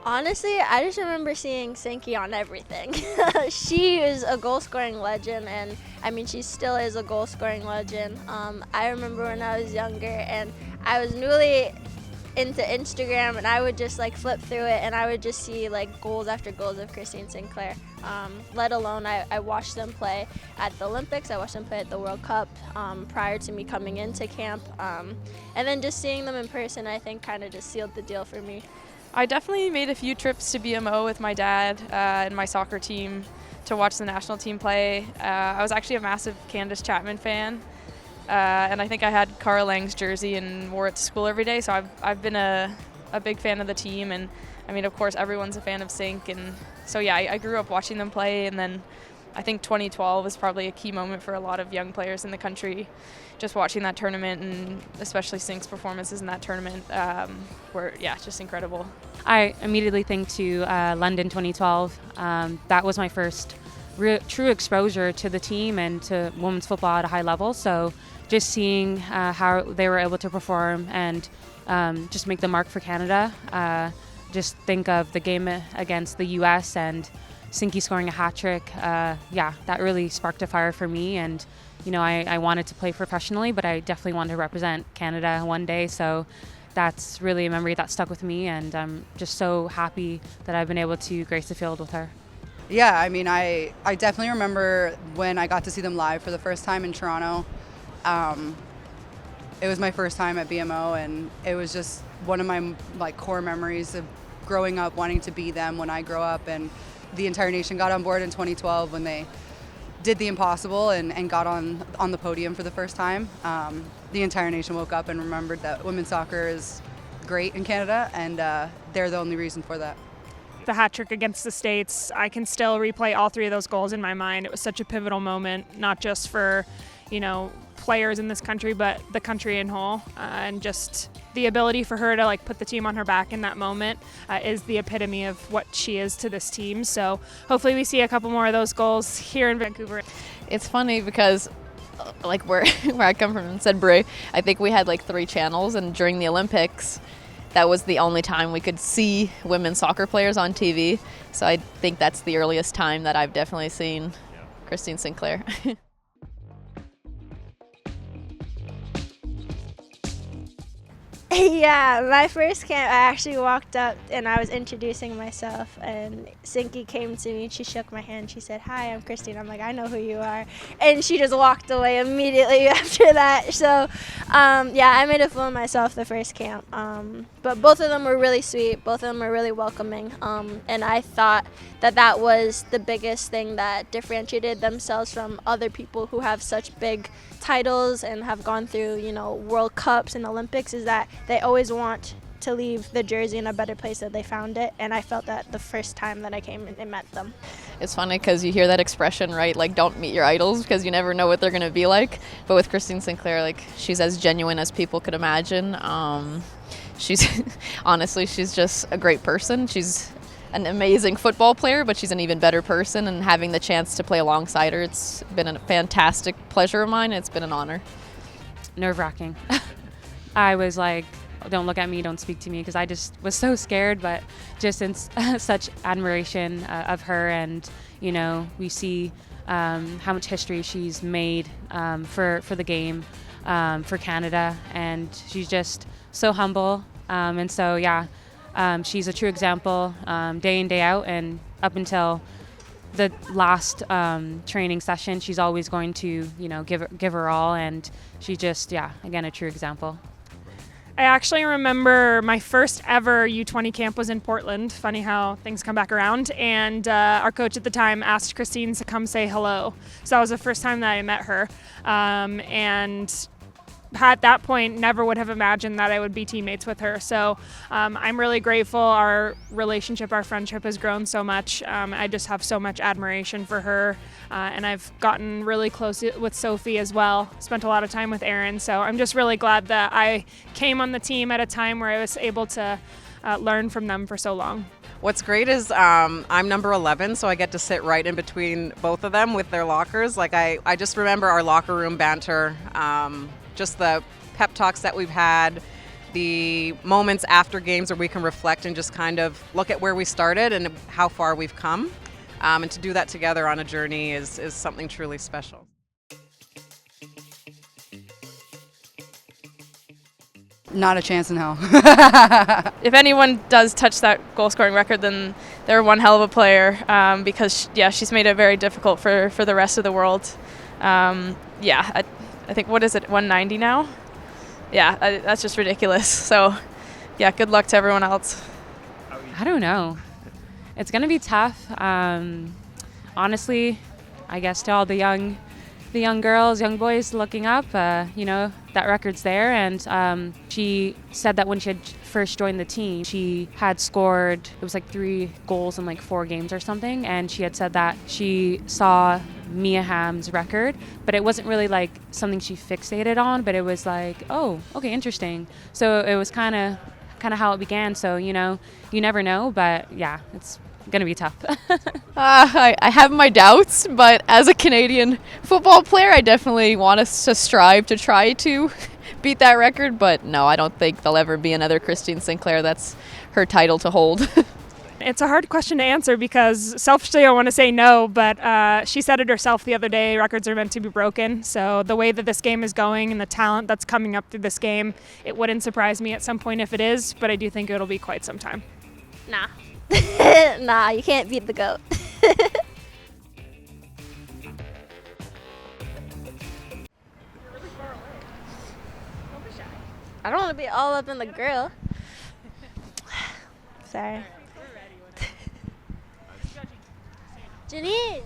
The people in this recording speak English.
Honestly, I just remember seeing Sinky on everything. She is a goal-scoring legend, and I mean, she still is a goal-scoring legend. I remember when I was younger, and I was newly into Instagram, and I would just like flip through it, and I would just see like goals after goals of Christine Sinclair. Let alone I watched them play at the Olympics, I watched them play at the World Cup prior to me coming into camp, and then just seeing them in person, I think kind of just sealed the deal for me. I definitely made a few trips to BMO with my dad and my soccer team to watch the national team play. I was actually a massive Candace Chapman fan, and I think I had Cara Lang's jersey and wore it to school every day, so I've been a big fan of the team, and I mean, of course, everyone's a fan of Sink, and so yeah, I grew up watching them play, and then I think 2012 was probably a key moment for a lot of young players in the country. Just watching that tournament, and especially Sink's performances in that tournament were, just incredible. I immediately think to London 2012. That was my first true exposure to the team and to women's football at a high level. So just seeing how they were able to perform and just make the mark for Canada. Just think of the game against the U.S. and Sinky scoring a hat trick. That really sparked a fire for me. And I wanted to play professionally, but I definitely wanted to represent Canada one day. So that's really a memory that stuck with me, and I'm just so happy that I've been able to grace the field with her. Yeah, I mean, I definitely remember when I got to see them live for the first time in Toronto. It was my first time at BMO, and it was just one of my core memories of growing up wanting to be them when I grow up. And the entire nation got on board in 2012 when they did the impossible and got on the podium for the first time. The entire nation woke up and remembered that women's soccer is great in Canada, and they're the only reason for that. The hat trick against the States, I can still replay all three of those goals in my mind. It was such a pivotal moment, not just for, players in this country, but the country in whole. And just the ability for her to put the team on her back in that moment is the epitome of what she is to this team. So hopefully we see a couple more of those goals here in Vancouver. It's funny because where I come from in Sudbury, I think we had 3 channels, and during the Olympics, that was the only time we could see women's soccer players on TV. So I think that's the earliest time that I've definitely seen Christine Sinclair. Yeah, my first camp, I actually walked up and I was introducing myself, and Sinky came to me and she shook my hand. She said, "Hi, I'm Christine." I'm like, "I know who you are." And she just walked away immediately after that. So, I made a fool of myself the first camp. But both of them were really sweet. Both of them were really welcoming. And I thought that was the biggest thing that differentiated themselves from other people who have such big titles and have gone through, World Cups and Olympics, is that they always want to leave the jersey in a better place than they found it. And I felt that the first time that I came and met them. It's funny because you hear that expression, right? Don't meet your idols because you never know what they're going to be like. But with Christine Sinclair, she's as genuine as people could imagine. She's honestly, she's just a great person. She's an amazing football player, but she's an even better person, and having the chance to play alongside her, it's been a fantastic pleasure of mine. It's been an honor. Nerve-wracking. I was like, "Don't look at me, don't speak to me," because I just was so scared, but just in such admiration of her, and we see how much history she's made for the game, for Canada, and she's just so humble, and so she's a true example day in, day out, and up until the last training session, she's always going to, give her all, and she's just, again, a true example. I actually remember my first ever U20 camp was in Portland. Funny how things come back around. And our coach at the time asked Christine to come say hello. So that was the first time that I met her. And at that point, never would have imagined that I would be teammates with her. So I'm really grateful. Our relationship, our friendship has grown so much. I just have so much admiration for her. And I've gotten really close with Sophie as well. Spent a lot of time with Erin. So I'm just really glad that I came on the team at a time where I was able to learn from them for so long. What's great is I'm number 11, so I get to sit right in between both of them with their lockers. I just remember our locker room banter, just the pep talks that we've had, the moments after games where we can reflect and just kind of look at where we started and how far we've come. And to do that together on a journey is something truly special. Not a chance in hell. If anyone does touch that goal scoring record, then they're one hell of a player, because she's made it very difficult for the rest of the world. I think, what is it, 190 now? Yeah, that's just ridiculous. So yeah, good luck to everyone else. I don't know. It's going to be tough. Honestly, I guess to all the young girls, young boys looking up, that record's there. And she said that when she had first joined the team, she had scored, it was like 3 goals in like 4 games or something. And she had said that she saw Mia Hamm's record, but it wasn't really like something she fixated on, but it was like, oh, okay, interesting. So it was kind of how it began. So, you never know, but yeah, it's going to be tough. I have my doubts, but as a Canadian football player, I definitely want us to strive to try to beat that record. But no, I don't think there'll ever be another Christine Sinclair. That's her title to hold. It's a hard question to answer because selfishly I want to say no, but she said it herself the other day, records are meant to be broken. So the way that this game is going and the talent that's coming up through this game, it wouldn't surprise me at some point if it is, but I do think it'll be quite some time. Nah. Nah, you can't beat the GOAT. I don't want to be all up in the grill. Sorry. Janine!